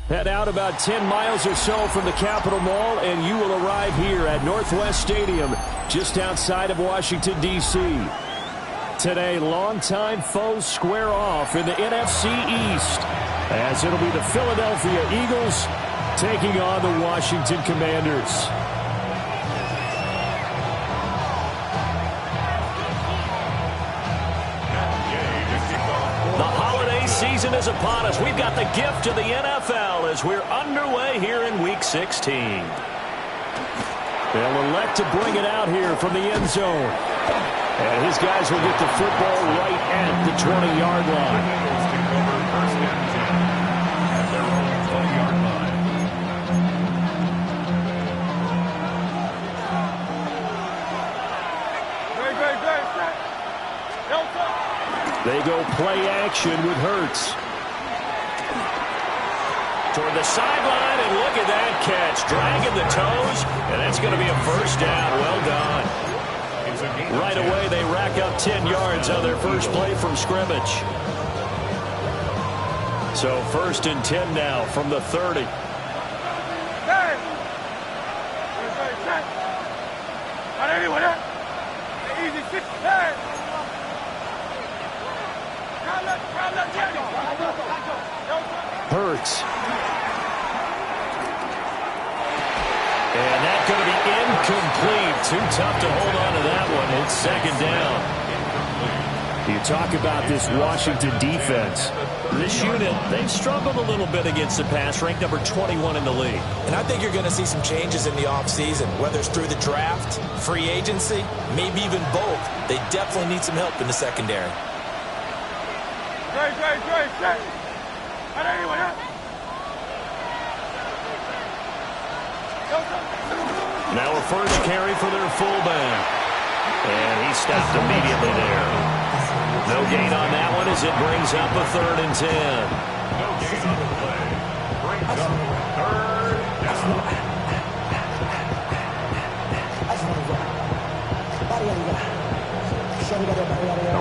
Head out about 10 miles or so from the Capitol Mall, and you will arrive here at Northwest Stadium, just outside of Washington, D.C. Today, longtime foes square off in the NFC East, as it'll be the Philadelphia Eagles taking on the Washington Commanders. Season is upon us. We've got the gift of the NFL as we're underway here in Week 16. They'll elect to bring it out here from the end zone. And his guys will get the football right at the 20-yard line. They go play action with Hurts. Toward the sideline, and look at that catch. Dragging the toes, and that's going to be a first down. Well done. Right away, they rack up 10 yards on their first play from scrimmage. So 1st and 10 now from the 30. Hurts. And that's going to be incomplete. Too tough to hold on to that one. It's 2nd down. You talk about this Washington defense. This unit, they've struggled a little bit against the pass, ranked number 21 in the league. And I think you're going to see some changes in the offseason, whether it's through the draft, free agency, maybe even both. They definitely need some help in the secondary. Now a first carry for their fullback. And he stopped immediately there. No gain on that one as it brings up a 3rd and 10. No gain on the play. Brings up 3rd down.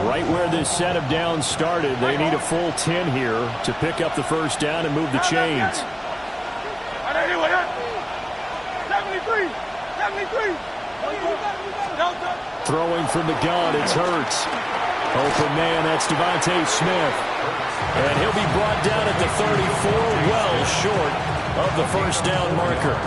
Right where this set of downs started, they need a full 10 here to pick up the first down and move the chains. 73. Throwing from the gun, it's Hurts. Open man, that's Devontae Smith. And he'll be brought down at the 34, well short of the first down marker.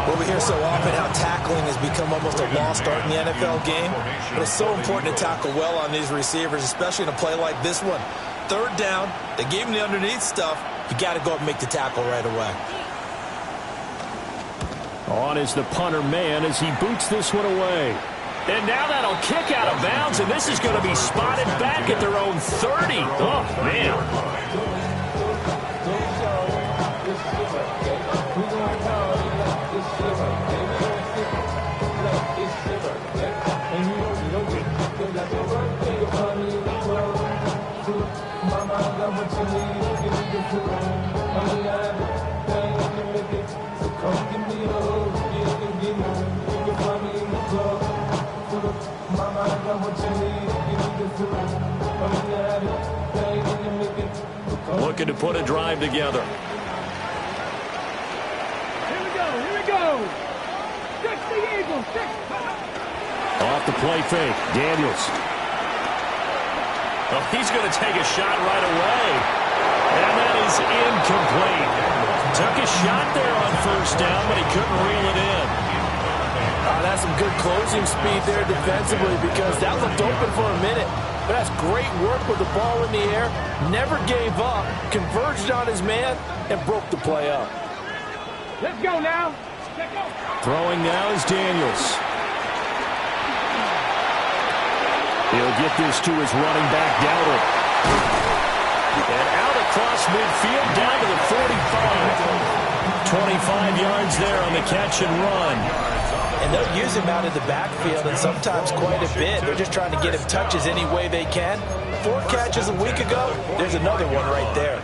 Well, we hear so often how tackling has become almost a lost art in the NFL game. But it's so important to tackle well on these receivers, especially in a play like this one. 3rd down, they gave him the underneath stuff. You got to go up and make the tackle right away. On is the punter man as he boots this one away. And now that'll kick out of bounds, and this is going to be spotted back at their own 30. Oh, man. Looking to put a drive together. Here we go. Fix the Eagles. Off the play fake, Daniels. Oh, he's going to take a shot right away. And that is incomplete. Took a shot there on first down, but he couldn't reel it in. That's some good closing speed there defensively because that looked open for a minute. But that's great work with the ball in the air. Never gave up, converged on his man, and broke the play up. Let's go now. Let's go. Throwing now is Daniels. He'll get this to his running back, Dowdle. And out across midfield, down to the 45. 25 yards there on the catch and run. And they'll use him out in the backfield, and sometimes quite a bit. They're just trying to get him touches any way they can. 4 catches a week ago, there's another one right there.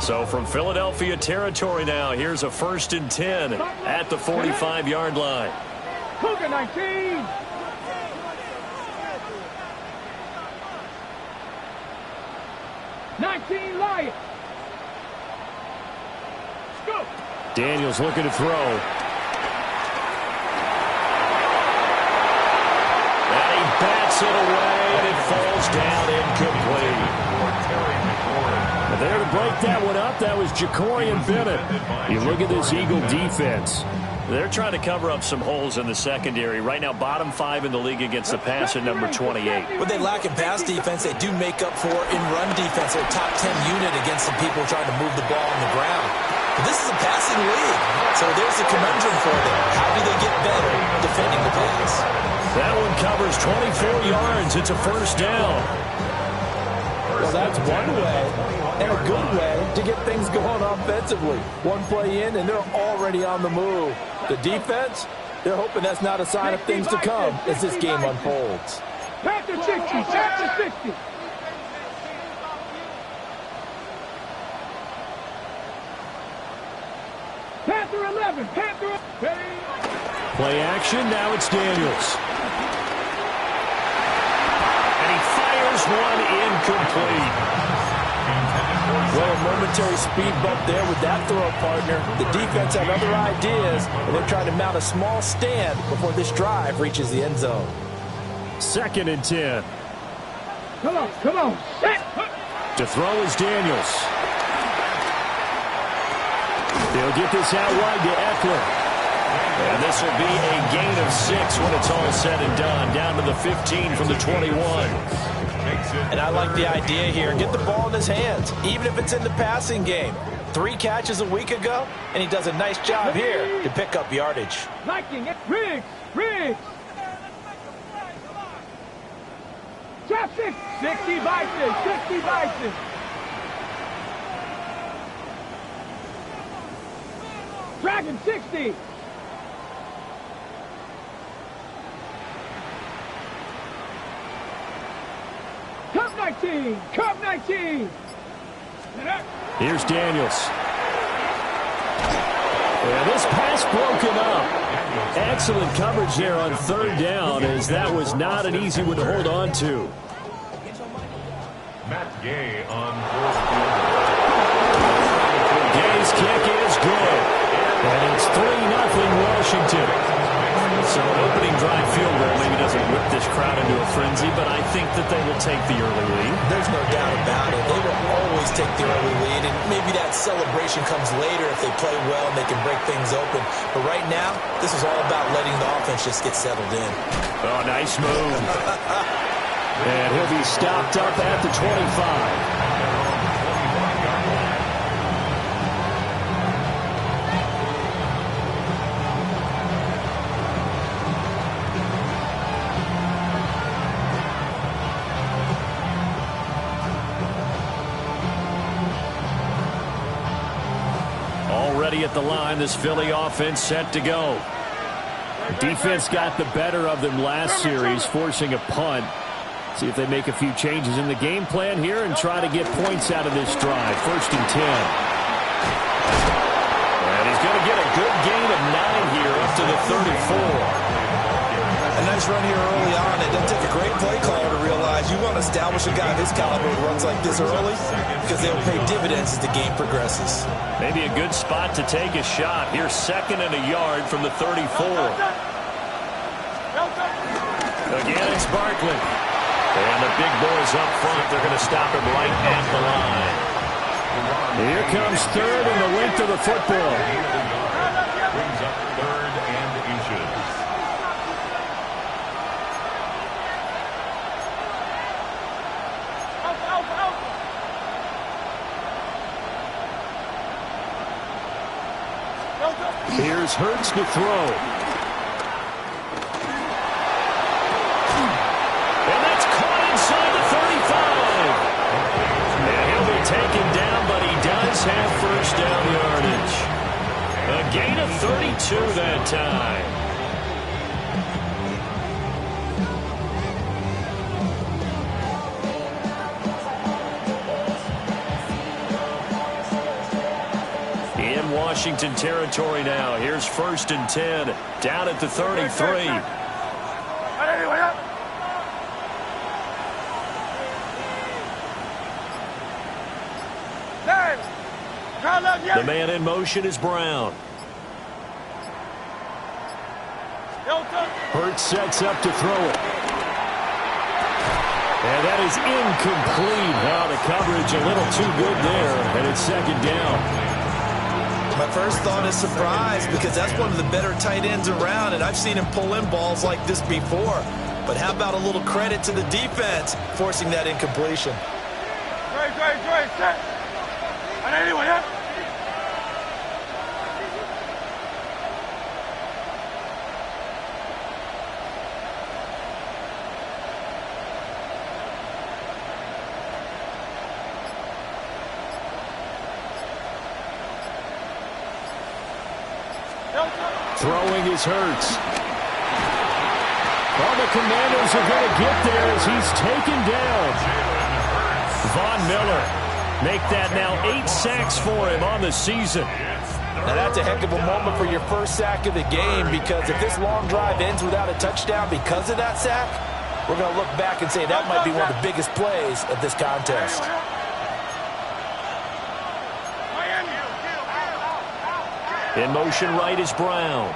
So from Philadelphia territory now, here's a 1st and 10 at the 45-yard line. Cougar 19. Lions. Go. Daniels looking to throw. And he bats it away, and it falls down incomplete. There to break that one up, that was Jacorian Bennett. You look at this Eagle defense. They're trying to cover up some holes in the secondary. Right now, bottom 5 in the league against the pass at number 28. What they lack in pass defense, they do make up for in run defense. They're top 10 unit against some people trying to move the ball on the ground. But this is a passing league, so there's a conundrum for them. How do they get better defending the pass? That one covers 24 yards. It's a 1st down. Well, that's one way, and a good way, to get things going offensively. One play in, and they're already on the move. The defense, they're hoping that's not a sign of things to come as this game unfolds. Panther 60, Panther 60. Panther 11, Panther. Play action, now it's Daniels. And he fires one incomplete. Well, a momentary speed bump there with that throw, partner. The defense had other ideas, and they're trying to mount a small stand before this drive reaches the end zone. 2nd and 10. Come on. Set. To throw is Daniels. They'll get this out wide to Eckler. And this will be a gain of 6 when it's all said and done. Down to the 15 from the 21. And I like the idea here. Get the ball in his hands, even if it's in the passing game. 3 catches a week ago, and he does a nice job here to pick up yardage. Liking it. Riggs. Drop 6. 60 Bison. Dragon 60. Cup 19. Here's Daniels. And this pass broken up. Excellent coverage there on 3rd down, as that was not an easy one to hold on to. Matt Gay on 4th. Gay's kick is good. And it's 3-0 Washington. So an opening drive field goal maybe doesn't whip this crowd into a frenzy, but I think that they will take the early lead. There's no doubt about it. They will always take the early lead, and maybe that celebration comes later if they play well and they can break things open. But right now, this is all about letting the offense just get settled in. Oh, nice move. And he'll be stopped up at the 25. Already at the line, this Philly offense set to go. Defense got the better of them last series, forcing a punt. See if they make a few changes in the game plan here and try to get points out of this drive. 1st and 10. And he's going to get a good gain of 9 here up to the 34. A nice run here early on. It doesn't take a great play caller to realize you want to establish a guy of his caliber who runs like this early, because they'll pay dividends as the game progresses. Maybe a good spot to take a shot. Here's 2nd and a yard from the 34. Again, it's Barkley. And the big boys up front, they're going to stop him right at the line. Here comes 3rd and the length of the football. Brings up 3rd and inches. Here's Hurts to throw. And that's caught inside the 35. And he'll be taken down, but he does have 1st down yardage. A gain of 32 that time. Washington territory now. Here's 1st and 10, down at the 33. The man in motion is Brown. Hurts sets up to throw it. And that is incomplete. Now the coverage a little too good there, and it's 2nd down. My first thought is surprise, because that's one of the better tight ends around, and I've seen him pull in balls like this before. But how about a little credit to the defense forcing that incompletion? Set. Anyway, Throwing is Hurts. Well, the Commanders are going to get there as he's taken down. Von Miller make that now 8 sacks for him on the season. Now that's a heck of a moment for your first sack of the game, because if this long drive ends without a touchdown because of that sack, we're going to look back and say that might be one of the biggest plays of this contest. In motion right is Brown.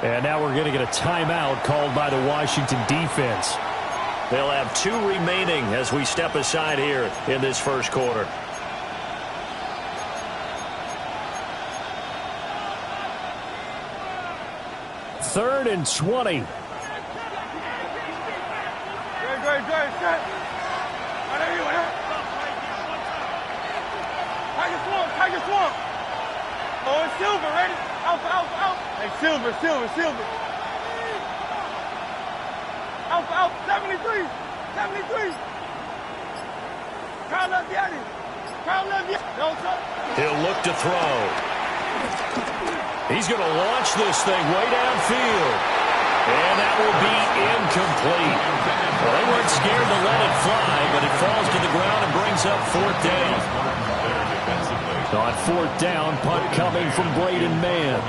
And now we're going to get a timeout called by the Washington defense. They'll have 2 remaining as we step aside here in this first quarter. Third and 20. Tiger Swamp. Oh, it's Silver, ready? Alpha. Hey, Silver. Alpha, 73. Kyle Leviati. He'll look to throw. He's going to launch this thing way downfield. And that will be incomplete. Well, they weren't scared to let it fly, but it falls to the ground and brings up 4th down. On 4th down, punt coming from Braden Mann.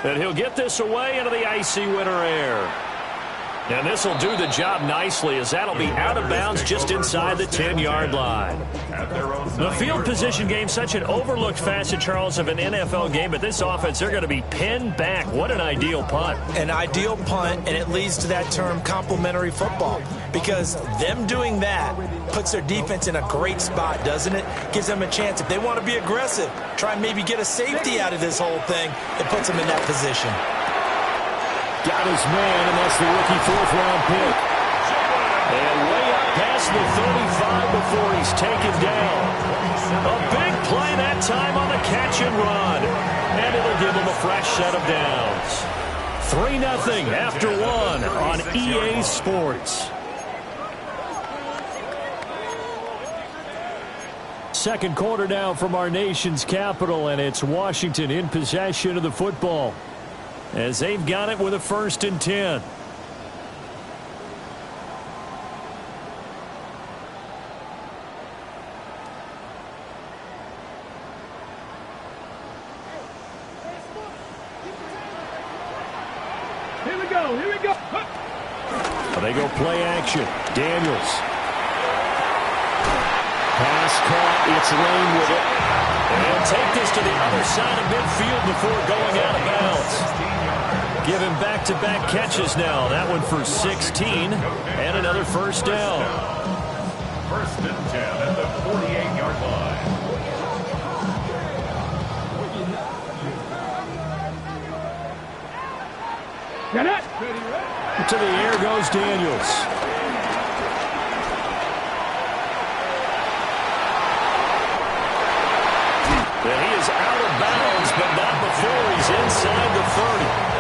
And he'll get this away into the icy winter air. And this will do the job nicely, as that'll be out of bounds just inside the 10-yard line. The field position game, such an overlooked facet, Charles, of an NFL game, but this offense, they're going to be pinned back. What an ideal punt. An ideal punt, and it leads to that term complementary football, because them doing that puts their defense in a great spot, doesn't it? Gives them a chance. If they want to be aggressive, try and maybe get a safety out of this whole thing, it puts them in that position. Got his man, and that's the rookie 4th-round pick. And way up past the 35 before he's taken down. A big play that time on the catch and run. And it'll give him a fresh set of downs. 3-0 after 1 on EA Sports. Second quarter now from our nation's capital, and it's Washington in possession of the football, as they've got it with a 1st and 10. Here we go. They go play action. Daniels. Pass caught. It's Lane with it. And he'll take this to the other side of midfield before going out of bounds. Give him back-to-back catches now. That one for 16 and another 1st down. 1st and 10 at the 48-yard line. Get it. To the air goes Daniels. And he is out of bounds, but not before he's inside the 30.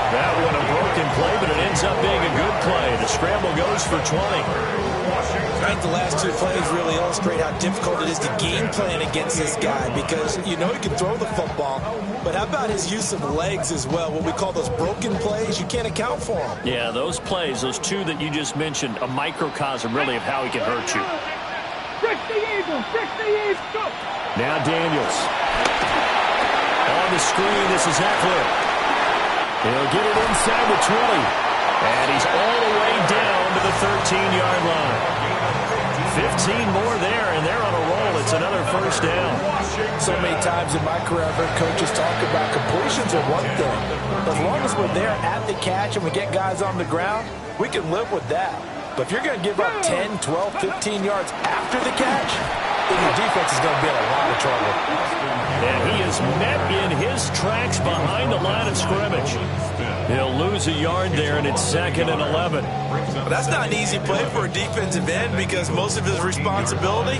That one a broken play, but it ends up being a good play. The scramble goes for 20. I think the last 2 plays really illustrate how difficult it is to game plan against this guy, because you know he can throw the football, but how about his use of legs as well? What we call those broken plays, you can't account for them. Yeah, those plays, those 2 that you just mentioned, a microcosm really of how he can hurt you. Now Daniels. On the screen, this is Eckler. He'll get it inside the 20. And he's all the way down to the 13-yard line. 15 more there, and they're on a roll. It's another first down. So many times in my career, I've heard coaches talk about completions are one thing. As long as we're there at the catch and we get guys on the ground, we can live with that. But if you're going to give up 10, 12, 15 yards after the catch, then your defense is going to be in a lot of trouble. And he is met in his tracks behind the line of scrimmage. He'll lose a yard there, and it's 2nd and 11. But that's not an easy play for a defensive end because most of his responsibility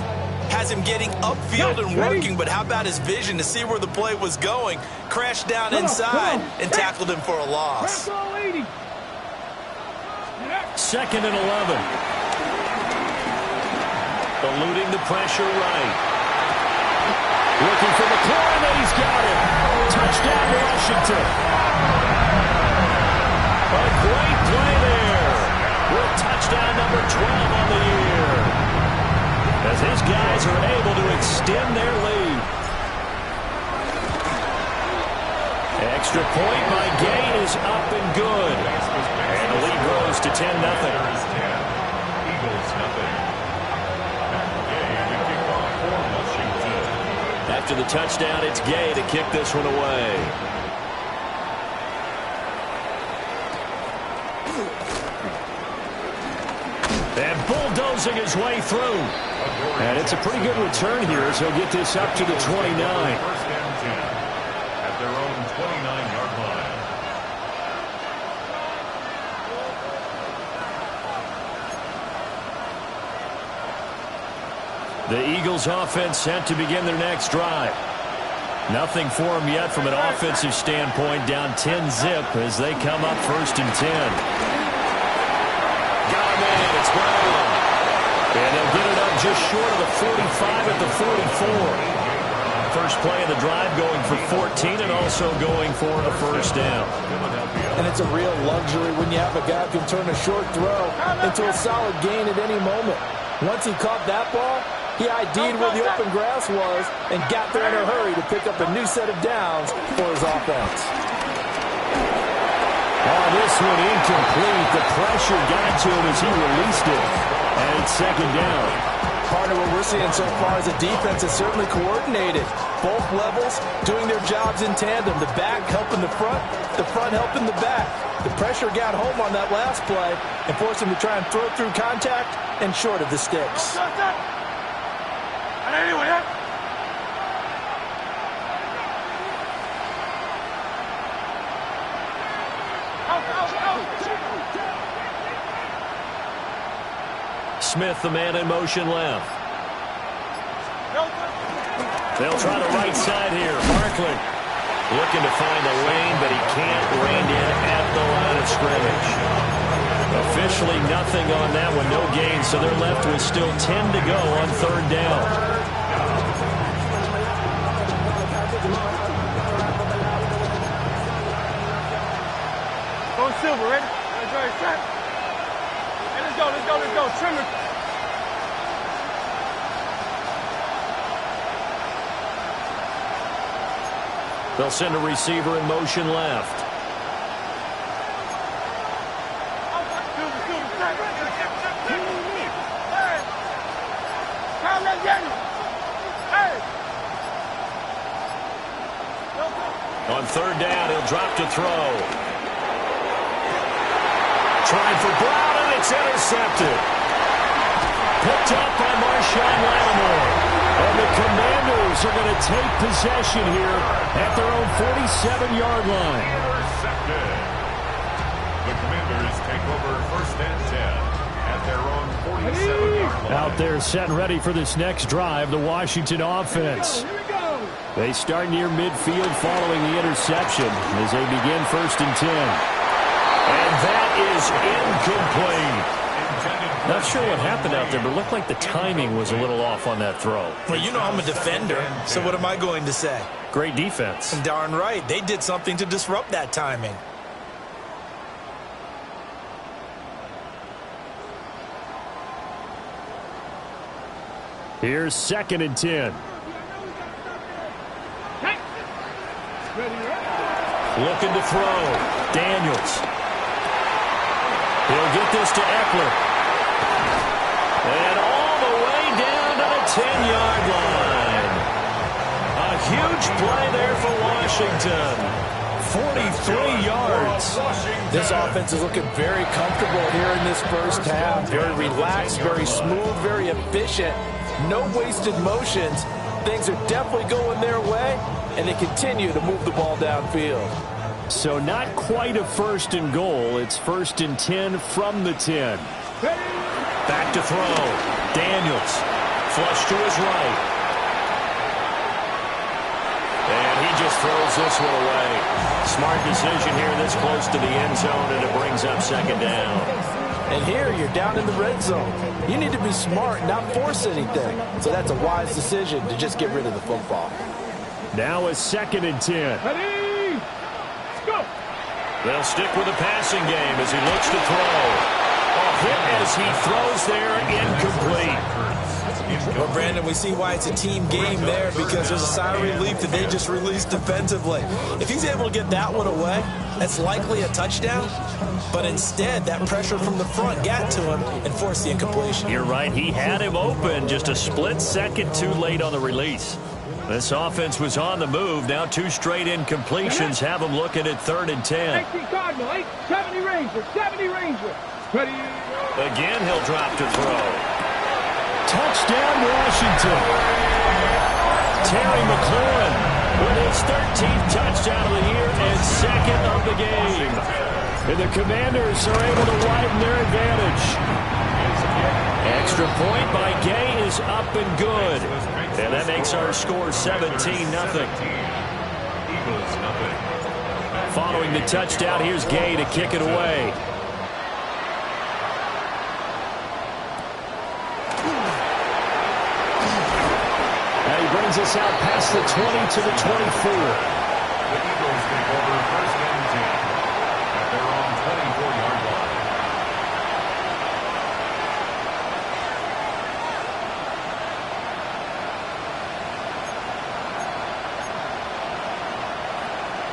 has him getting upfield and working. But how about his vision to see where the play was going, crashed down inside, and tackled him for a loss. 2nd and 11. Eluding the pressure right. Looking for McLaurin, and he's got it. Touchdown, Washington. A great play there. With touchdown number 12 on the year. As his guys are able to extend their lead. Extra point by Gay is up and good. And the lead grows to 10-0. Eagles nothing. After the touchdown, it's Gay to kick this one away. And bulldozing his way through. And it's a pretty good return here as he'll get this up to the 29. First and 10 at their own 29-yard line. The Eagles offense set to begin their next drive. Nothing for them yet from an offensive standpoint, down 10-zip as they come up 1st and 10. Got him in, it's Brown. And they'll get it up just short of the 45 at the 44. First play of the drive going for 14 and also going for a first down. And it's a real luxury when you have a guy who can turn a short throw into a solid gain at any moment. Once he caught that ball, he ID'd where the open grass was and got there in a hurry to pick up a new set of downs for his offense. Oh, this one incomplete. The pressure got to him as he released it. And it's 2nd down. Part of what we're seeing so far is the defense is certainly coordinated. Both levels doing their jobs in tandem. The back helping the front helping the back. The pressure got home on that last play and forced him to try and throw through contact and short of the sticks. Smith, the man in motion left. They'll try the right side here. Barkley looking to find the lane, but he can't rein in at the line of scrimmage. Officially nothing on that one, no gain, so they're left with still 10 to go on 3rd down. Go Silver, ready? Hey, let's go. Trimmer. They'll send a receiver in motion left. On 3rd down, he'll drop to throw. Trying for Brown, and it's intercepted. Picked up by Marshawn Lattimore. And the Commanders are going to take possession here at their own 47-yard line. Intercepted. The Commanders take over 1st and 10 at their own 47-yard line. Out there set and ready for this next drive, the Washington offense. They start near midfield following the interception as they begin 1st and 10. And that is incomplete. Not sure what happened out there, but it looked like the timing was a little off on that throw. Well, you know I'm a defender, so what am I going to say? Great defense. And darn right, they did something to disrupt that timing. Here's 2nd and 10. Looking to throw. Daniels. He'll get this to Eckler. And all the way down to the 10-yard line. A huge play there for Washington. 43 yards. This offense is looking very comfortable here in this first half. Very relaxed, very smooth, very efficient. No wasted motions. Things are definitely going their way, and they continue to move the ball downfield. So not quite a 1st and goal. It's 1st and 10 from the 10. Back to throw. Daniels. Flush to his right. And he just throws this one away. Smart decision here this close to the end zone, and it brings up 2nd down. And here you're down in the red zone. You need to be smart, not force anything. So that's a wise decision to just get rid of the football. Now a 2nd and 10. Ready? Go. They'll stick with the passing game as he looks to throw. A hit as he throws there, incomplete. Well, Brandon, we see why it's a team game there, because there's a sigh of relief that they just released defensively. If he's able to get that one away, that's likely a touchdown. But instead, that pressure from the front got to him and forced the incompletion. You're right. He had him open, just a split second too late on the release. This offense was on the move. Now 2 straight incompletions have him looking at 3rd and 10. 18 Cardinal, 70 Ranger, 70 Ranger. Ready? Again, he'll drop to throw. Touchdown, Washington. Terry McLaurin with his 13th touchdown of the year and 2nd of the game. And the Commanders are able to widen their advantage. Extra point by Gay is up and good. And that makes our score 17-0. Following the touchdown, here's Gay to kick it away. Now he brings us out past the 20 to the 24. The Eagles take over 1st and 10 at their own 24-yard line.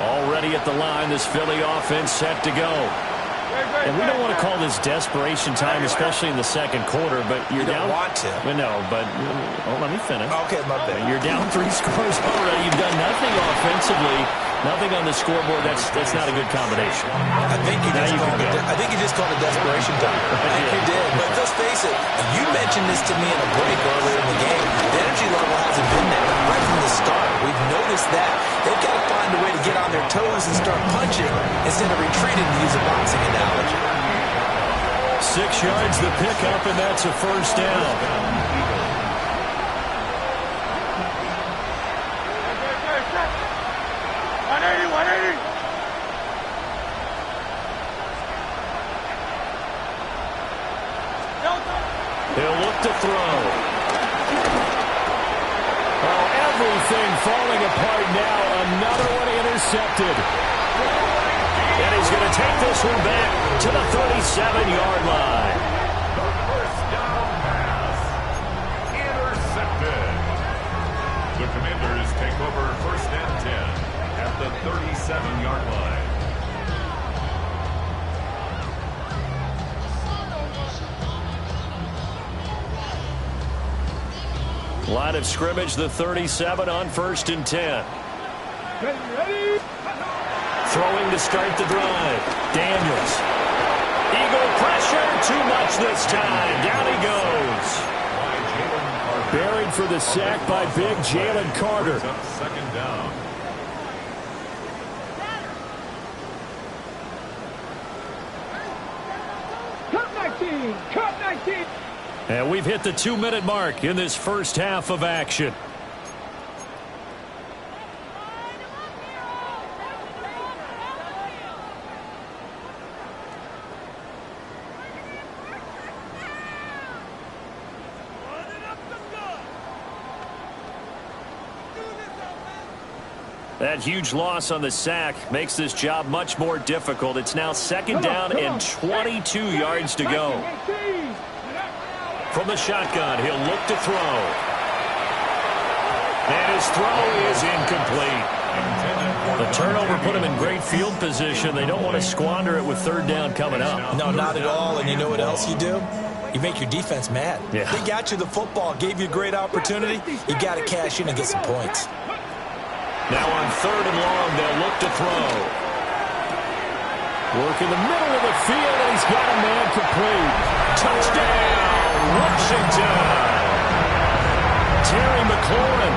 Already at the line, this Philly offense set to go. And we don't want to call this desperation time, especially in the 2nd quarter, but you're down. You don't want to. No, but let me finish. Okay, my bad. You're down 3 scores already. You've done nothing offensively, nothing on the scoreboard. That's not a good combination. I think you just called it desperation time. I think you did. But let's face it, you mentioned this to me in a break earlier in the game. The energy level hasn't been there right from the start. We've noticed that. They've got to find a way to get on their toes and start punching instead of retreating, to use a boxing analogy. 6 yards the pickup, and that's a 1st down. 180. He'll look to throw. Oh, everything falling apart now. Another one intercepted. And he's going to take this one back to the 37-yard line. The 1st down pass. Intercepted. The Commanders take over 1st and 10 at the 37-yard line. Line of scrimmage, the 37 on 1st and 10. Ready? Throwing to start the drive. Daniels. Eagle pressure, too much this time. Down he goes. Buried for the sack by big Jalen Carter. 2nd down. Cut 19. And we've hit the 2-minute mark in this first half of action. That huge loss on the sack makes this job much more difficult. It's now 2nd down and 22 yards to go. From the shotgun, he'll look to throw. And his throw is incomplete. The turnover put him in great field position. They don't want to squander it with third down coming up. No, not at all. And you know what else you do? You make your defense mad. Yeah. They got you the football, gave you a great opportunity. You got to cash in and get some points. Now on third and long, they'll look to throw. Work in the middle of the field, and he's got a man complete. Touchdown, Washington! Terry McLaurin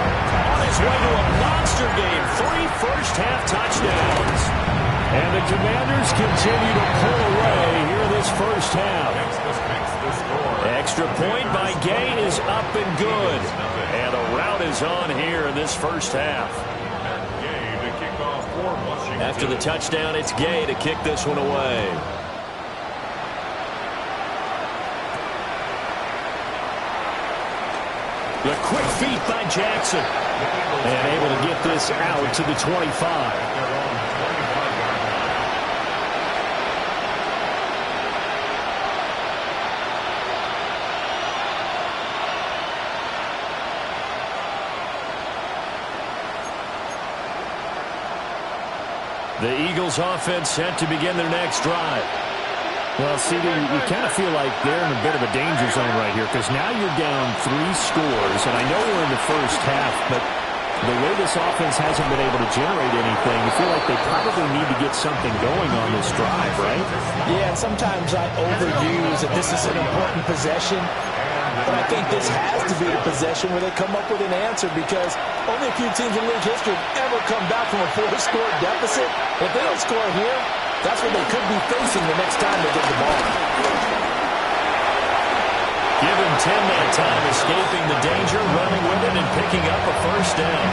on his way to a monster game. 3 first-half touchdowns. And the Commanders continue to pull away here in this first half. Extra point by Gay is up and good. And a rout is on here in this first half. After the touchdown, it's Gay to kick this one away. The quick feet by Jackson. And able to get this out to the 25. The Eagles offense set to begin their next drive. Well, CD, you kind of feel like they're in a bit of a danger zone right here because now you're down 3 scores, and I know we're in the first half, but the way this offense hasn't been able to generate anything, you feel like they probably need to get something going on this drive, right? Yeah, and sometimes I overuse that this is an important possession, but I think this has to be the possession where they come up with an answer because only a few teams in league history have ever come back from a 4-score deficit. If they don't score here, that's what they could be facing the next time they get the ball. Given 10 that time, escaping the danger, running with it, and picking up a first down.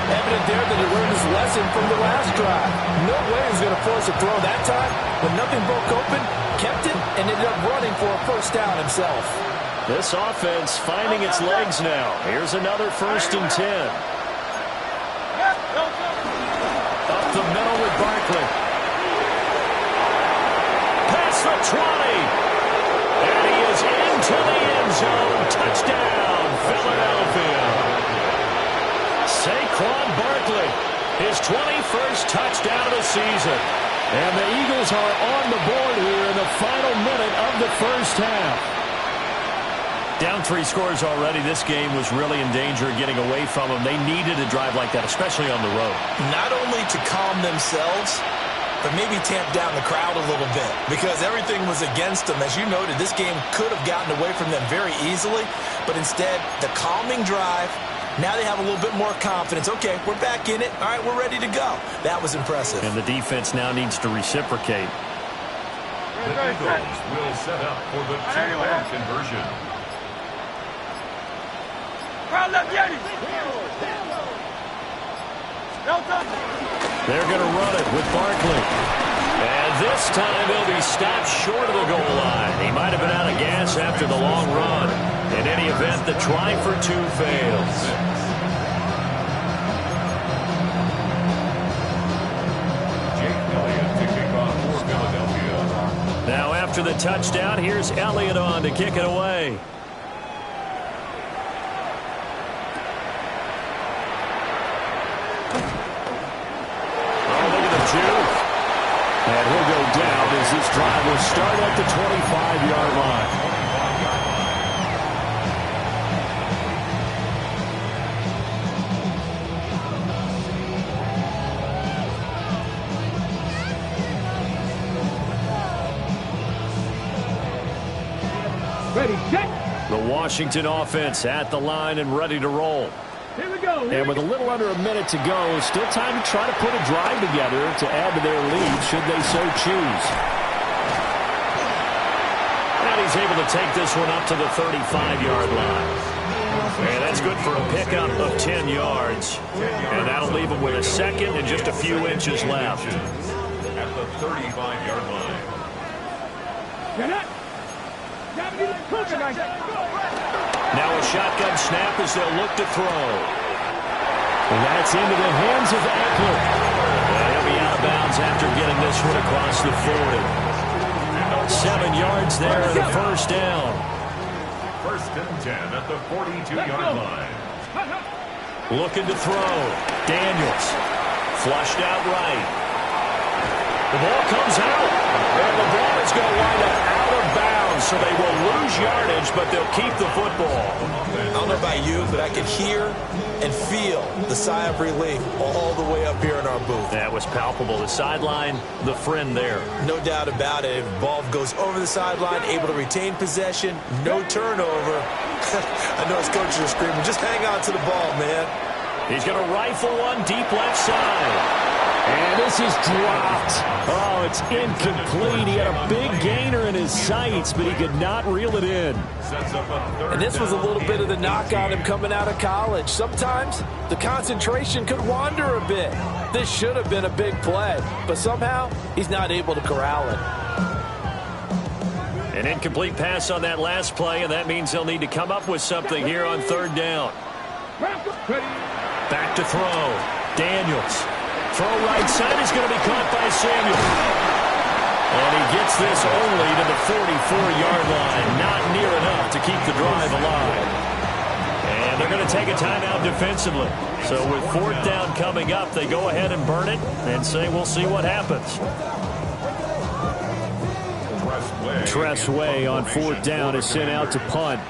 Evident there that he learned his lesson from the last drive. No way he was going to force a throw that time. When nothing broke open, kept it, and ended up running for a first down himself. This offense finding its legs now. Here's another 1st and 10. Up the middle with Barkley. Past the 20. And he is into the end zone. Touchdown, Philadelphia. Saquon Barkley, his 21st touchdown of the season. And the Eagles are on the board here in the final minute of the first half. Down 3 scores already. This game was really in danger of getting away from them. They needed a drive like that, especially on the road. Not only to calm themselves, but maybe tamp down the crowd a little bit because everything was against them. As you noted, this game could have gotten away from them very easily, but instead, the calming drive, now they have a little bit more confidence. Okay, we're back in it. All right, we're ready to go. That was impressive. And the defense now needs to reciprocate. The Eagles will set up for the 2-man conversion. They're going to run it with Barkley. And this time he'll be stopped short of the goal line. He might have been out of gas after the long run. In any event, the try for 2 fails. Jake Elliott to kick off for Philadelphia. Now after the touchdown, here's Elliott on to kick it away. And he'll go down as this drive will start at the 25-yard line. Ready, set. The Washington offense at the line and ready to roll. Here we go. And with a little under a minute to go, still time to try to put a drive together to add to their lead should they so choose. And he's able to take this one up to the 35-yard line. And that's good for a pickup of 10 yards. And that'll leave him with a second and just a few inches left. At the 35-yard line. Now a shotgun snap as they'll look to throw. And that's into the hands of Eckler. And he'll be out of bounds after getting this one across the 40. 7 yards there and a first down. 1st and 10 at the 42-yard line. Looking to throw. Daniels. Flushed out right. The ball comes out. And the ball is going to wind up out of bounds, so they will lose yardage, but they'll keep the football. I don't know about you, but I could hear and feel the sigh of relief all the way up here in our booth. That was palpable. The sideline, the friend there. No doubt about it. If the ball goes over the sideline, able to retain possession, no turnover. I know his coaches are screaming, just hang on to the ball, man. He's going to rifle one deep left side. And this is dropped. Oh, it's incomplete. He had a big gainer in his sights, but he could not reel it in. And this was a little bit of the knock on him coming out of college. Sometimes the concentration could wander a bit. This should have been a big play, but somehow he's not able to corral it. An incomplete pass on that last play, and that means they'll need to come up with something here on third down. Back to throw. Daniels. Throw right side is going to be caught by Samuel. And he gets this only to the 44-yard line. Not near enough to keep the drive alive. And they're going to take a timeout defensively. So with fourth down coming up, they go ahead and burn it and say we'll see what happens. Tress Way on fourth down is sent out to punt.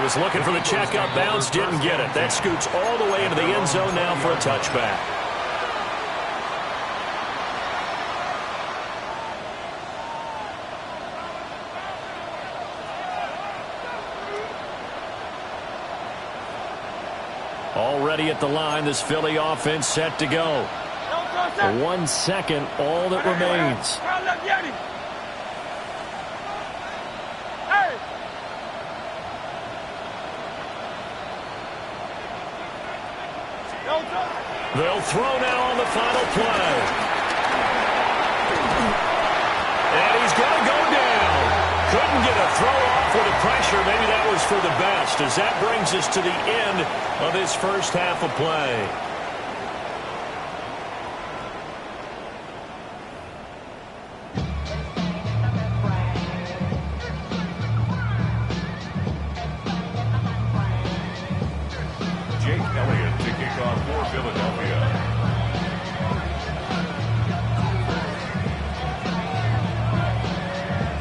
Was looking for the check-up bounce, didn't get it. That scoots all the way into the end zone now for a touchback. Already at the line, this Philly offense set to go. 1 second, all that remains. They'll throw now on the final play. And he's going to go down. Couldn't get a throw off with the pressure. Maybe that was for the best, as that brings us to the end of this first half of play.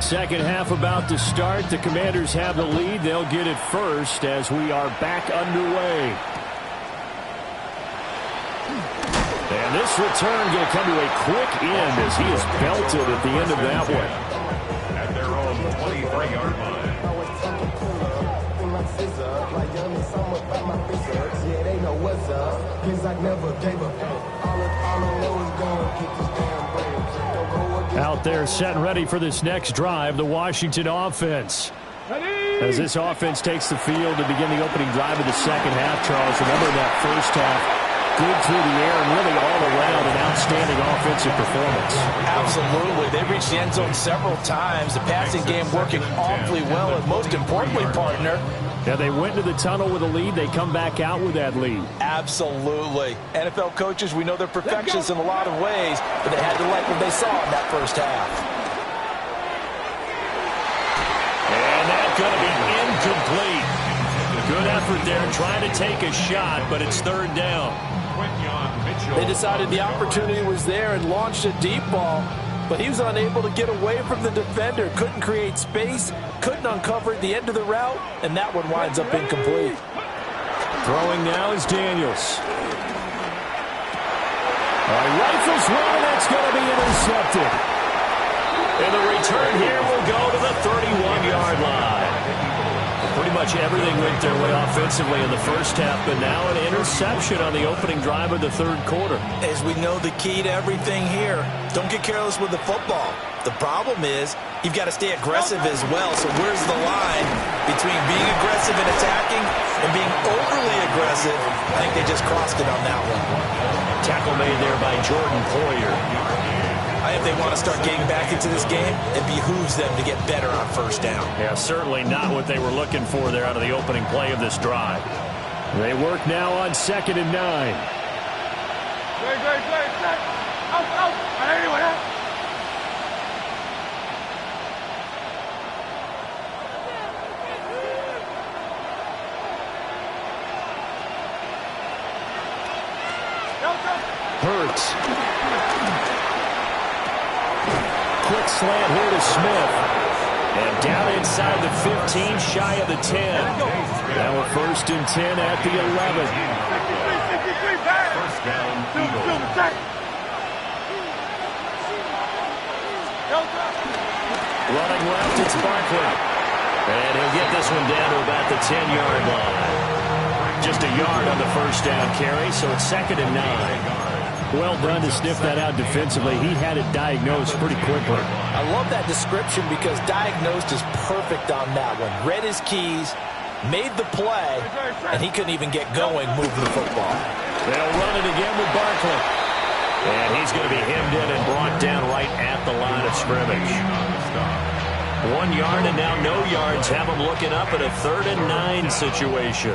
Second half about to start. The Commanders have the lead. They'll get it first as we are back underway. And this return going to come to a quick end as he is belted at the end of that one. At their own 23-yard line. Out there set and ready for this next drive, the Washington offense. As this offense takes the field to begin the opening drive of the second half, Charles, remember that first half, good through the air and really all around an outstanding offensive performance. Absolutely. They reached the end zone several times. The passing game working awfully well, and most importantly, partner, yeah, they went to the tunnel with a lead. They come back out with that lead. Absolutely. NFL coaches, we know they're perfectionists in a lot of ways, but they had to like what they saw in that first half. And that's going to be incomplete. Good effort there trying to take a shot, but it's third down. They decided the opportunity was there and launched a deep ball, but he was unable to get away from the defender. Couldn't create space, couldn't uncover at the end of the route, and that one winds up incomplete. Throwing now is Daniels. Rifles one, and that's going to be intercepted. And the return here will go to the 31-yard line. Pretty much everything went their way offensively in the first half, but now an interception on the opening drive of the third quarter. As we know, the key to everything here, don't get careless with the football. The problem is you've got to stay aggressive as well. So where's the line between being aggressive and attacking and being overly aggressive? I think they just crossed it on that one. Tackle made there by Jordan Poyer. If they want to start getting back into this game, it behooves them to get better on first down. Yeah, certainly not what they were looking for there out of the opening play of this drive. They work now on 2nd and 9. Great, set. Out. Anyway, Hurts. Quick slant here to Smith. And down inside the 15, shy of the 10. Now a 1st and 10 at the 11. 63, pass. First down, Eagles. Silver, check. Running left, it's Barkley. And he'll get this one down to about the 10-yard line. Just a yard on the 1st down carry, so it's 2nd and 9. Well done to sniff that out defensively. He had it diagnosed pretty quickly. I love that description because diagnosed is perfect on that one. Read his keys, made the play, and he couldn't even get going moving the football. They'll run it again with Barkley. And he's going to be hemmed in and brought down right at the line of scrimmage. 1 yard and now no yards. Have him looking up at a 3rd and 9 situation.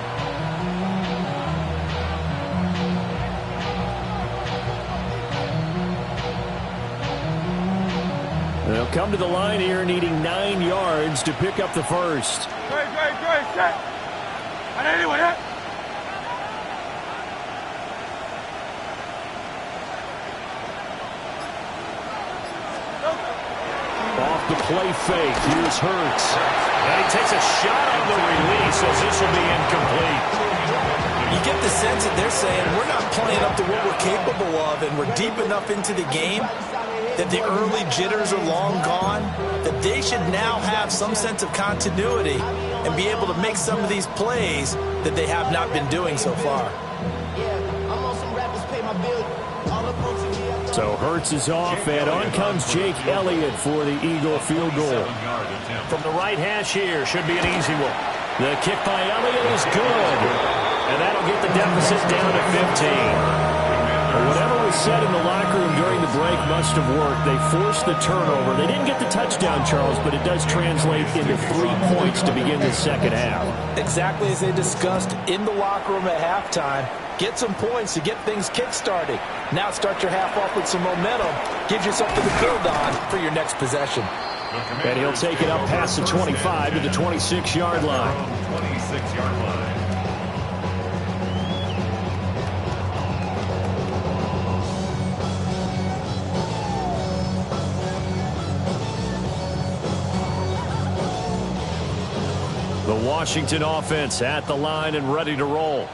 They'll come to the line here needing 9 yards to pick up the first. Great, set. Anyway, Off the play fake, here's Hurts. And he takes a shot on the release, so this will be incomplete. You get the sense that they're saying we're not playing up to what we're capable of, and we're deep enough into the game that the early jitters are long gone, that they should now have some sense of continuity and be able to make some of these plays that they have not been doing so far. So Hurts is off, and on comes Jake Elliott for the Eagle field goal. From the right hash here, should be an easy one. The kick by Elliott is good, and that'll get the deficit down to 15. But whatever was said in the locker room during the break must have worked. They forced the turnover. They didn't get the touchdown, Charles, but it does translate into 3 points to begin the second half. Exactly as they discussed in the locker room at halftime. Get some points to get things kick-started. Now start your half off with some momentum. Gives you something to build on for your next possession. And he'll take it up past the 25 to the 26-yard line. 26-yard line. The Washington offense at the line and ready to roll.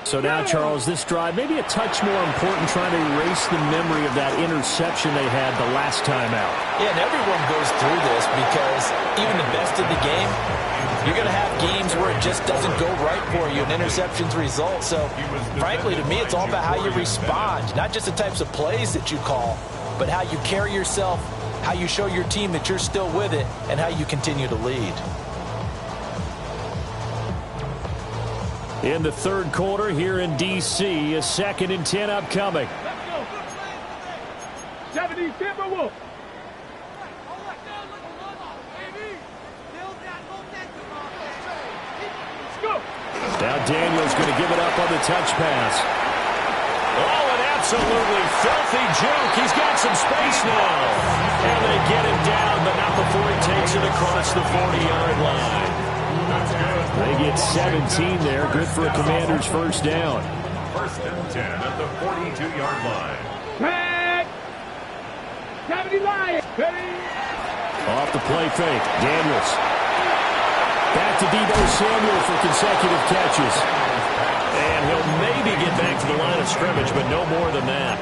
So now, Charles, this drive maybe a touch more important, trying to erase the memory of that interception they had the last time out. Yeah, and everyone goes through this because even the best in the game, you're going to have games where it just doesn't go right for you, and interceptions result. So, frankly, to me, it's all about how you respond, not just the types of plays that you call, but how you carry yourself, how you show your team that you're still with it, and how you continue to lead. In the third quarter here in D.C., a 2nd and 10 upcoming. Let's go. 70 Timberwolves. Now Daniels going to give it up on the touch pass. Oh, an absolutely filthy juke. He's got some space now. And they get him down, but not before he takes it across the 40-yard line. They get 17 there. Good for a Commander's first down. 1st and 10 at the 42-yard line. Back. 70 Lions. Off the play fake. Daniels. Back to Deebo Samuel for consecutive catches. And he'll maybe get back to the line of scrimmage, but no more than that.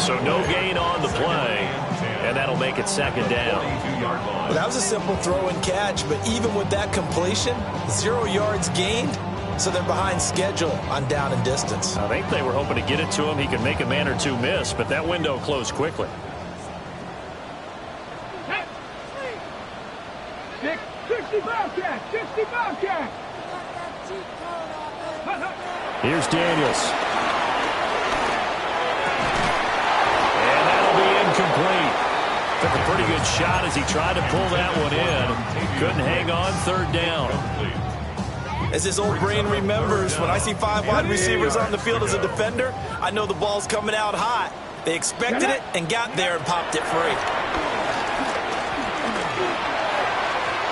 So no gain on the play. And that'll make it 2nd down. Well, that was a simple throw and catch, but even with that completion, 0 yards gained, so they're behind schedule on down and distance. I think they were hoping to get it to him. He could make a man or two miss, but that window closed quickly. 60 Bobcat. 60 Bobcat. Here's Daniels. And that'll be incomplete. Took a pretty good shot as he tried to pull that one in. Couldn't hang on 3rd down. As his old brain remembers, when I see 5 wide receivers on the field as a defender, I know the ball's coming out hot. They expected it and got there and popped it free.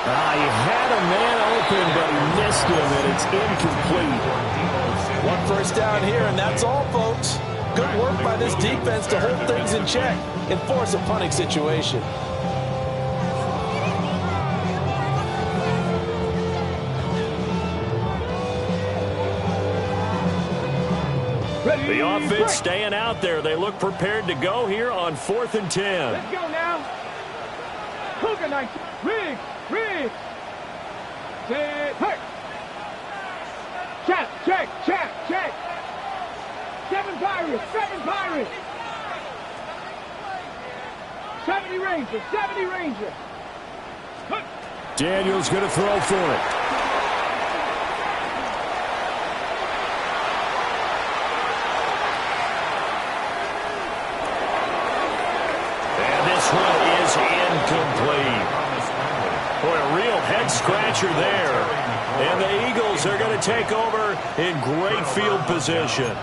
He had a man open, but he missed him, and it's incomplete. 1 first down here, and that's all, folks. Good work by this defense to hold things in check and force a punting situation. The offense staying out there. They look prepared to go here on 4th and 10. Let's go now. Cougar night. Rig. Set. Hey. Check. 7 Pirates. 70 Ranger. Hey. Daniels going to throw for it. Incomplete. Boy, a real head-scratcher there. And the Eagles are going to take over in great field position.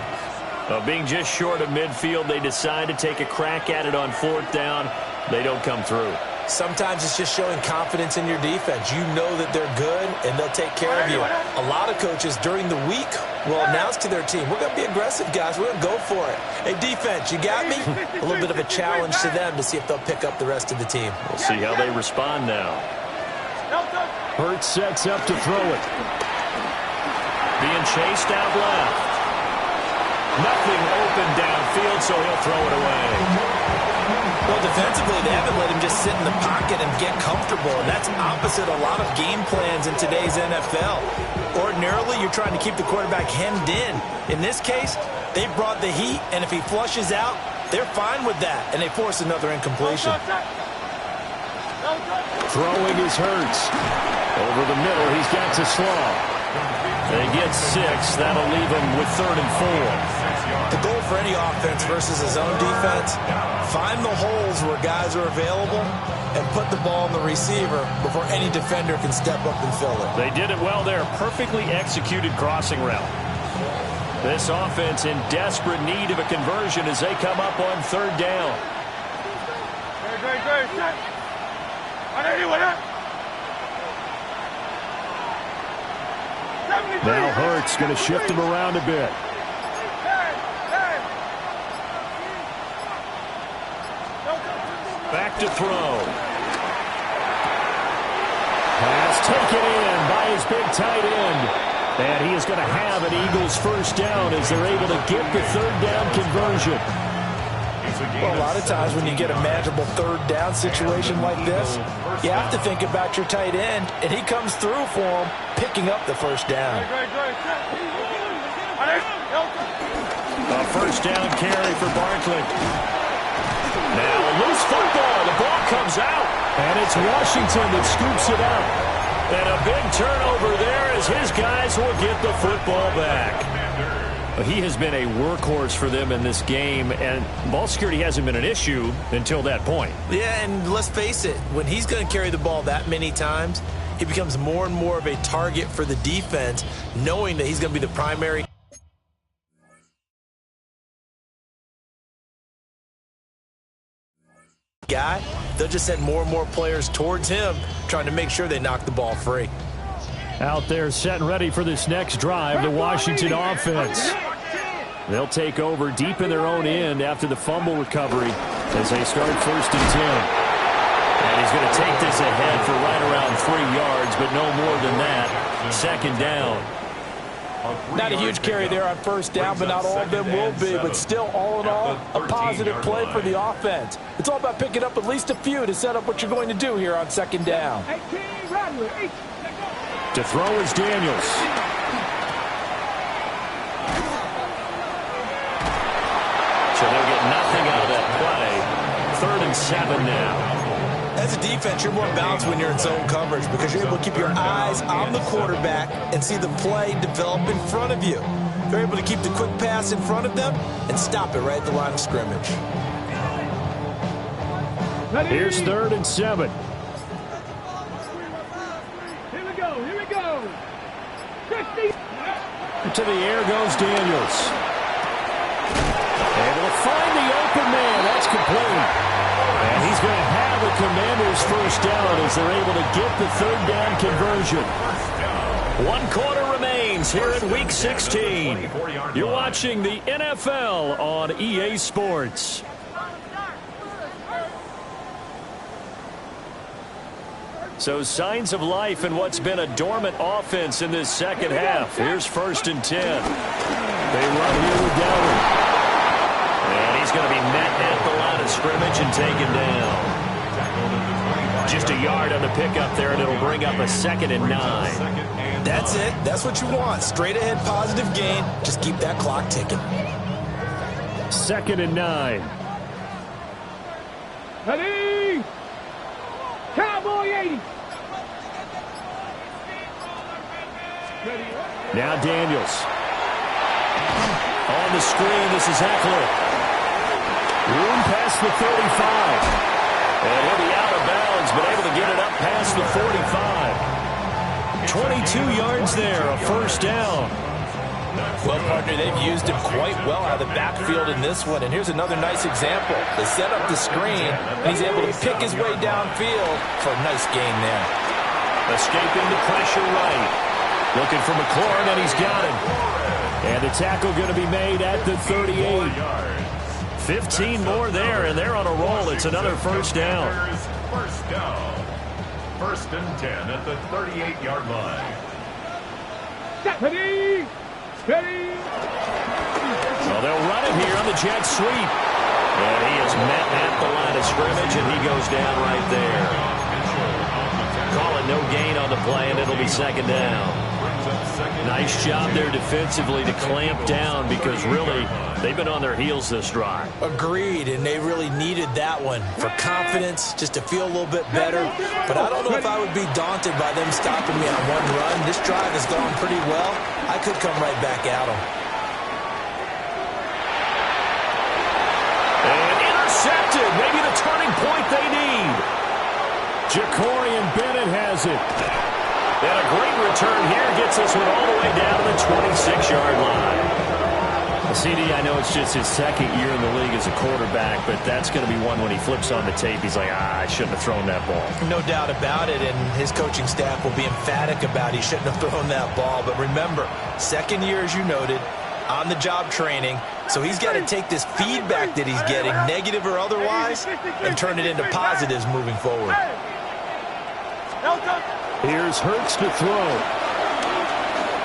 Being just short of midfield, they decide to take a crack at it on 4th down. They don't come through. Sometimes it's just showing confidence in your defense. You know that they're good, and they'll take care of you. A lot of coaches during the week will announce to their team, we're going to be aggressive, guys. We're going to go for it. Hey, defense, you got me? A little bit of a challenge to them to see if they'll pick up the rest of the team. We'll see how they respond now. Hurts sets up to throw it. Being chased out left. Nothing open downfield, so he'll throw it away. Well, defensively, they haven't let him just sit in the pocket and get comfortable, and that's opposite a lot of game plans in today's NFL. Ordinarily, you're trying to keep the quarterback hemmed in. In this case, they brought the heat, and if he flushes out, they're fine with that, and they force another incompletion. Throwing is Hurts. Over the middle, he's got to Slaw. They get 6. That'll leave him with 3rd and 4. The goal for any offense versus his own defense, find the holes where guys are available and put the ball on the receiver before any defender can step up and fill it. They did it well there. Perfectly executed crossing route. This offense in desperate need of a conversion as they come up on 3rd down. Now Hurts going to shift him around a bit. Back to throw. Pass taken in by his big tight end. And he is going to have an Eagles 1st down as they're able to get the 3rd down conversion. Well, a lot of times when you get a manageable 3rd down situation like this, you have to think about your tight end, and he comes through for him, picking up the 1st down. A 1st down carry for Barkley. Now a loose football. The ball comes out. And it's Washington that scoops it up. And a big turnover there as his guys will get the football back. He has been a workhorse for them in this game, and ball security hasn't been an issue until that point. Yeah, and let's face it, when he's going to carry the ball that many times, he becomes more and more of a target for the defense, knowing that he's going to be the primary guy. They'll just send more and more players towards him, trying to make sure they knock the ball free. Out there set and ready for this next drive, the Washington offense. They'll take over deep in their own end after the fumble recovery as they start 1st and 10. And he's going to take this ahead for right around 3 yards, but no more than that. 2nd down. Not a huge carry there on 1st down, but not all of them will be. But still, all in all, a positive play for the offense. It's all about picking up at least a few to set up what you're going to do here on 2nd down. To throw is Daniels. So they'll get nothing out of that play. 3rd and 7 now. As a defense, you're more balanced when you're in zone coverage because you're able to keep your eyes on the quarterback and see the play develop in front of you. You're able to keep the quick pass in front of them and stop it right at the line of scrimmage. Here's 3rd and 7. To the air goes Daniels. Able to find the open man. That's complete. And he's going to have the Commanders' first down as they're able to get the third down conversion. 1 quarter remains here in Week 16. You're watching the NFL on EA Sports. So signs of life in what's been a dormant offense in this second half. Here's 1st and 10. They run here with Dalvin. And he's going to be met at the line of scrimmage and taken down. Just a yard on the pickup there, and it'll bring up a 2nd and 9. That's it. That's what you want. Straight ahead positive gain. Just keep that clock ticking. 2nd and 9. Ready? Cowboy 80. Now Daniels. On the screen, this is Eckler. Room past the 35. And he'll be out of bounds, but able to get it up past the 45. 22 yards there, a first down. Well, partner, they've used him quite well out of the backfield in this one. And here's another nice example. They set up the screen, and he's able to pick his way downfield for a nice gain there. Escaping the pressure right. Looking for McLaurin, and he's got him. And the tackle going to be made at the 38. 15 more there, and they're on a roll. It's another first down. First down. 1st and 10 at the 38-yard line. Ready? Ready? Well, they'll run it here on the jet sweep. And he is met at the line of scrimmage, and he goes down right there. Call it no gain on the play, and it'll be 2nd down. Nice job there defensively to clamp down because really they've been on their heels this drive. Agreed, and they really needed that one for confidence, just to feel a little bit better. But I don't know if I would be daunted by them stopping me on one run. This drive has gone pretty well. I could come right back at them. And intercepted, maybe the turning point they need. Jacorian Bennett has it. And a great return here gets this one all the way down to the 26-yard line. CD, I know it's just his 2nd year in the league as a quarterback, but that's going to be one when he flips on the tape. He's like, I shouldn't have thrown that ball. No doubt about it, and his coaching staff will be emphatic about he shouldn't have thrown that ball. But remember, 2nd year, as you noted, on-the-job training, so he's got to take this feedback that he's getting, negative or otherwise, and turn it into positives moving forward. Here's Hurts to throw.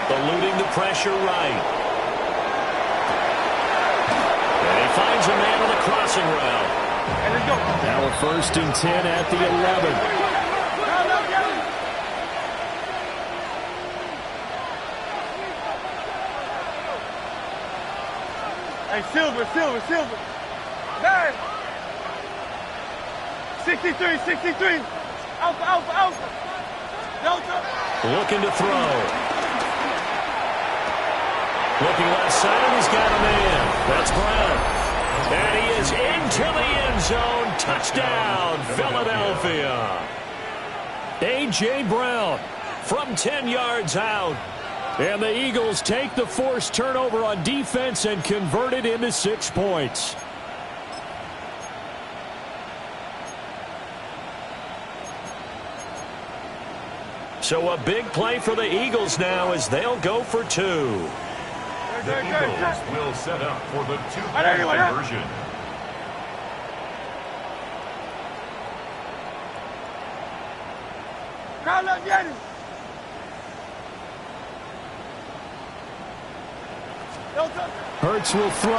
Eluding the pressure right. And he finds a man on the crossing route. Now a 1st and 10 at the 11. Hey, Silver. Hey. 63. Alpha. Delta. Looking to throw. Looking left side, he's got a man. That's Brown. And he is into the end zone. Touchdown, Philadelphia. A.J. Brown from 10 yards out. And the Eagles take the forced turnover on defense and convert it into 6 points. So a big play for the Eagles now as they'll go for 2. The Eagles will set up for the 2-point conversion. Hurts will throw.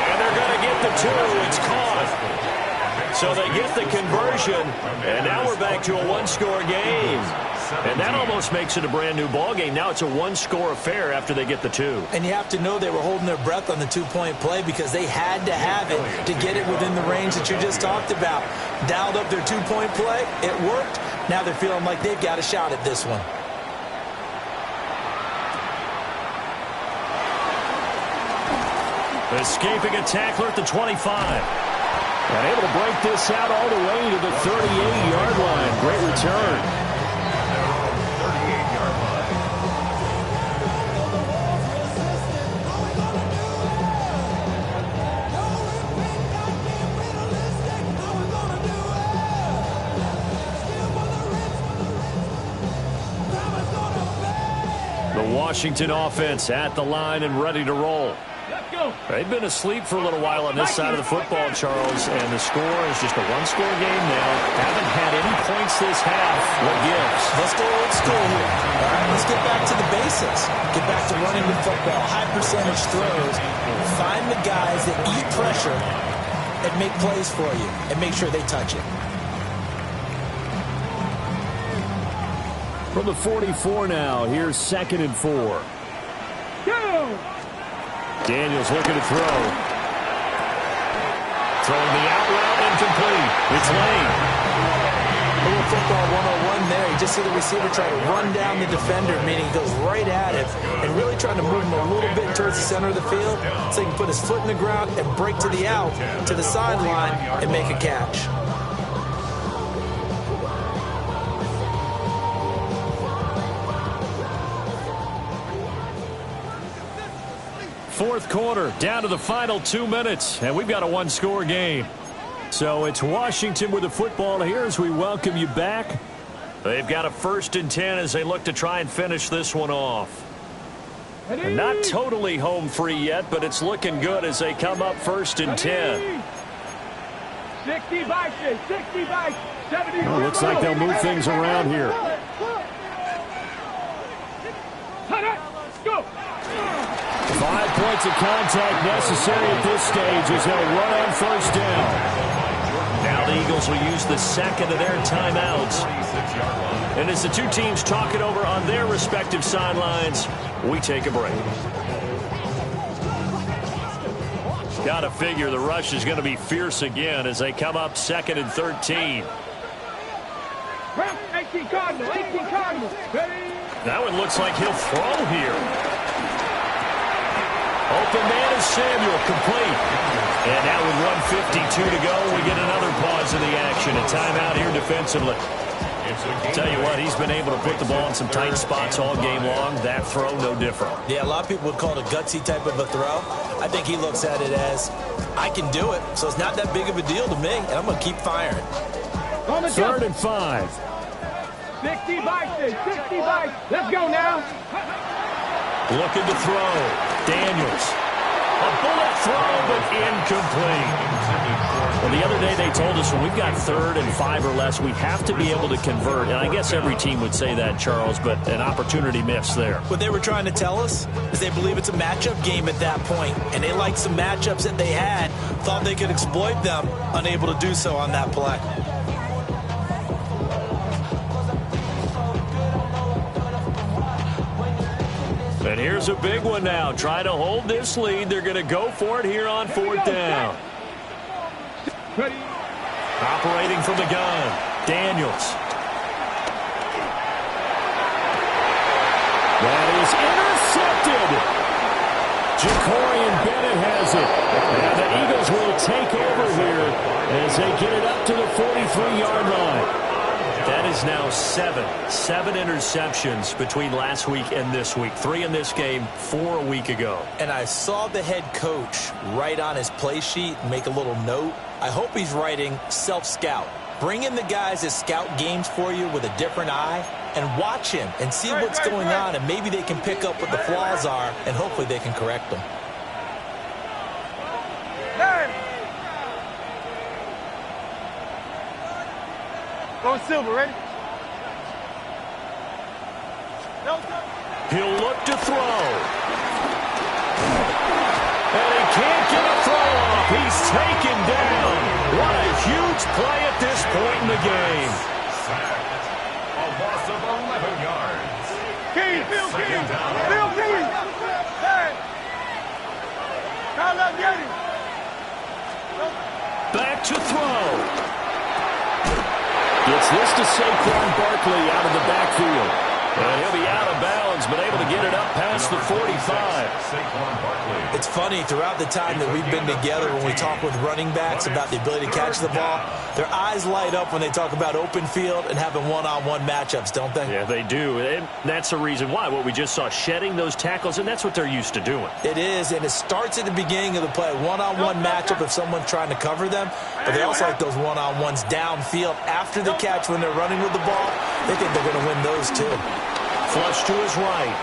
And they're going to get the 2. It's caught. So they get the conversion, and now we're back to a 1-score game. And that almost makes it a brand-new ball game. Now it's a 1-score affair after they get the 2. And you have to know they were holding their breath on the 2-point play because they had to have it to get it within the range that you just talked about. Dialed up their 2-point play. It worked. Now they're feeling like they've got a shot at this one. Escaping a tackler at the 25. And able to break this out all the way to the 38-yard line. Great return. Washington offense at the line and ready to roll. They've been asleep for a little while on this side of the football, Charles, and the score is just a one-score game now. Haven't had any points this half. What gives? Let's go old school here. All right, let's get back to the basics. Get back to running the football, high percentage throws. Find the guys that eat pressure and make plays for you and make sure they touch it. From the 44 now, here's 2nd and 4. Daniels looking to throw. Throwing the out route, incomplete. It's Lane. A little football 101 there. You just see the receiver try to run down the defender, meaning he goes right at it and really trying to move him a little bit towards the center of the field so he can put his foot in the ground and break to the out, to the sideline, and make a catch. Fourth quarter, down to the final 2 minutes, and we've got a one-score game. So it's Washington with the football here as we welcome you back. They've got a 1st and 10 as they look to try and finish this one off. They're not totally home free yet, but it's looking good as they come up 1st and 10. 60 by 60 by 70. Well, looks like they'll move things around here. Go. 5 points of contact necessary at this stage as they'll run on 1st down. Now the Eagles will use the 2nd of their timeouts. And as the two teams talk it over on their respective sidelines, we take a break. Got to figure the rush is going to be fierce again as they come up 2nd and 13. 18 Cardinal, 18 Cardinal. That one looks like he'll throw here. Open man is Samuel, complete. And now with 1:52 to go, we get another pause in the action. A timeout here defensively. Tell you what, he's been able to put the ball in some tight spots all game long. That throw, no different. Yeah, a lot of people would call it a gutsy type of a throw. I think he looks at it as, I can do it, so it's not that big of a deal to me, and I'm going to keep firing. 3rd and 5. 60 by 60 by. Let's go now. Looking to throw. Daniels. A bullet throw, but incomplete. Well, the other day they told us when we've got 3rd and 5 or less, we have to be able to convert. And I guess every team would say that, Charles, but an opportunity missed there. What they were trying to tell us is they believe it's a matchup game at that point, and they liked some matchups that they had, thought they could exploit them, unable to do so on that play. And here's a big one now. Trying to hold this lead. They're going to go for it here on 4th down. Operating from the gun, Daniels. That is intercepted. Jacorian Bennett has it. And the Eagles will take over here as they get it up to the 43-yard line. That is now 7 interceptions between last week and this week. 3 in this game, 4 a week ago. And I saw the head coach write on his play sheet, make a little note. I hope he's writing self-scout. Bring in the guys that scout games for you with a different eye and watch him and see what's going on, and maybe they can pick up what the flaws are, and hopefully they can correct them. Go Silver, ready? He'll look to throw. And he can't get a throw off. He's taken down. What a huge play at this point in the game. A loss of 11 yards. Bill King. Hey. Kyle up, get him. Back to throw. Gets this to Saquon Barkley out of the backfield. And he'll be out of bounds, but able to get it up past the 45. It's funny, throughout the time that we've been together, when we talk with running backs about the ability to catch the ball, their eyes light up when they talk about open field and having one-on-one matchups, don't they? Yeah, they do. And that's the reason why. What we just saw, shedding those tackles, and that's what they're used to doing. It is, and it starts at the beginning of the play. One-on-one matchup if someone's trying to cover them, but they also like those one-on-ones downfield after the catch when they're running with the ball. They think they're going to win those too. Flush to his right.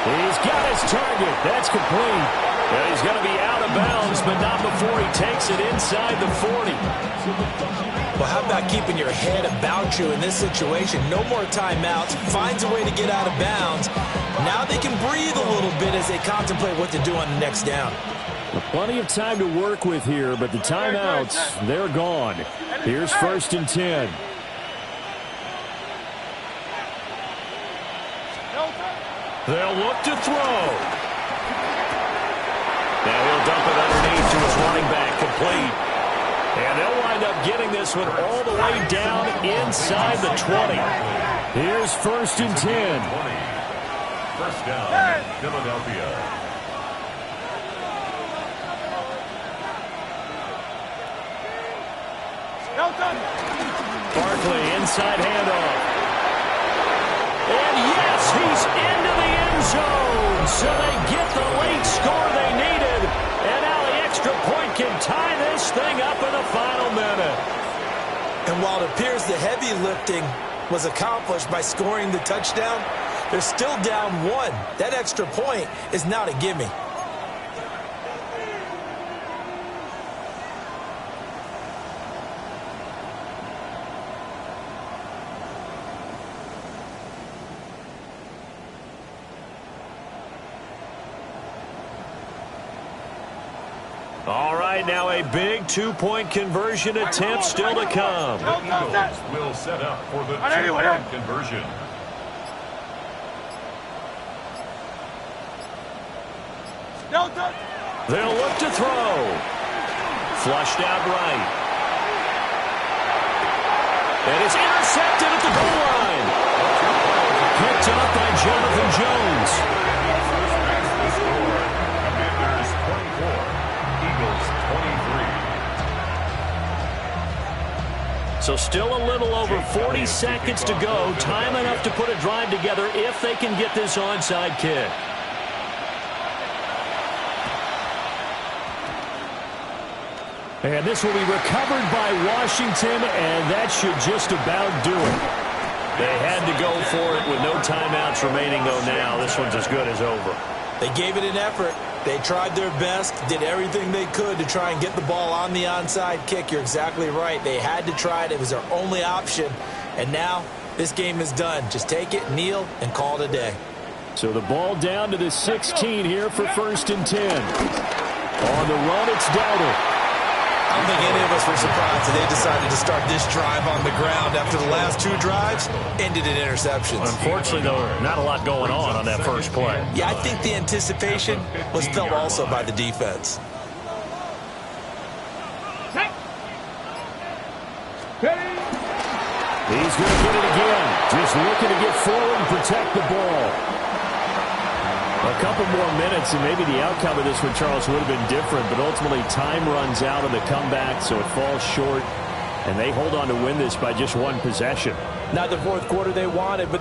He's got his target. That's complete. And he's going to be out of bounds, but not before he takes it inside the 40. Well, how about keeping your head about you in this situation? No more timeouts. Finds a way to get out of bounds. Now they can breathe a little bit as they contemplate what to do on the next down. Well, plenty of time to work with here, but the timeouts, they're gone. Here's 1st and 10. They'll look to throw. Now he'll dump it underneath to his running back, complete. And they'll wind up getting this one all the way down inside the 20. Here's 1st and 10. 1st down, Philadelphia. Barkley, inside handoff. And yes, he's into the end zone. So they get the late score they needed. And now the extra point can tie this thing up in the final minute. And while it appears the heavy lifting was accomplished by scoring the touchdown, they're still down 1. That extra point is not a gimme. All right, now a big two-point conversion attempt still to come. The Eagles will set up for the two-point conversion. They'll look to throw. Flushed out right. And it's intercepted at the goal line. Picked up by Jonathan Jones. Commanders 24, Eagles 23. So still a little over 40 seconds to go. Time enough to put a drive together if they can get this onside kick. And this will be recovered by Washington, and that should just about do it. They had to go for it with no timeouts remaining, though now. This one's as good as over. They gave it an effort. They tried their best, did everything they could to try and get the ball on the onside kick. You're exactly right. They had to try it. It was their only option. And now this game is done. Just take it, kneel, and call it a day. So the ball down to the 16 here for 1st and 10. On the run, it's Dowdle. I don't think any of us were surprised that they decided to start this drive on the ground after the last 2 drives ended in interceptions. Unfortunately, though, not a lot going on that first play. Yeah, I think the anticipation was felt also by the defense. He's going to get it again. Just looking to get forward and protect the ball. A couple more minutes, and maybe the outcome of this one, Charles, would have been different, but ultimately time runs out on the comeback, so it falls short, and they hold on to win this by just 1 possession. Not the fourth quarter they wanted, but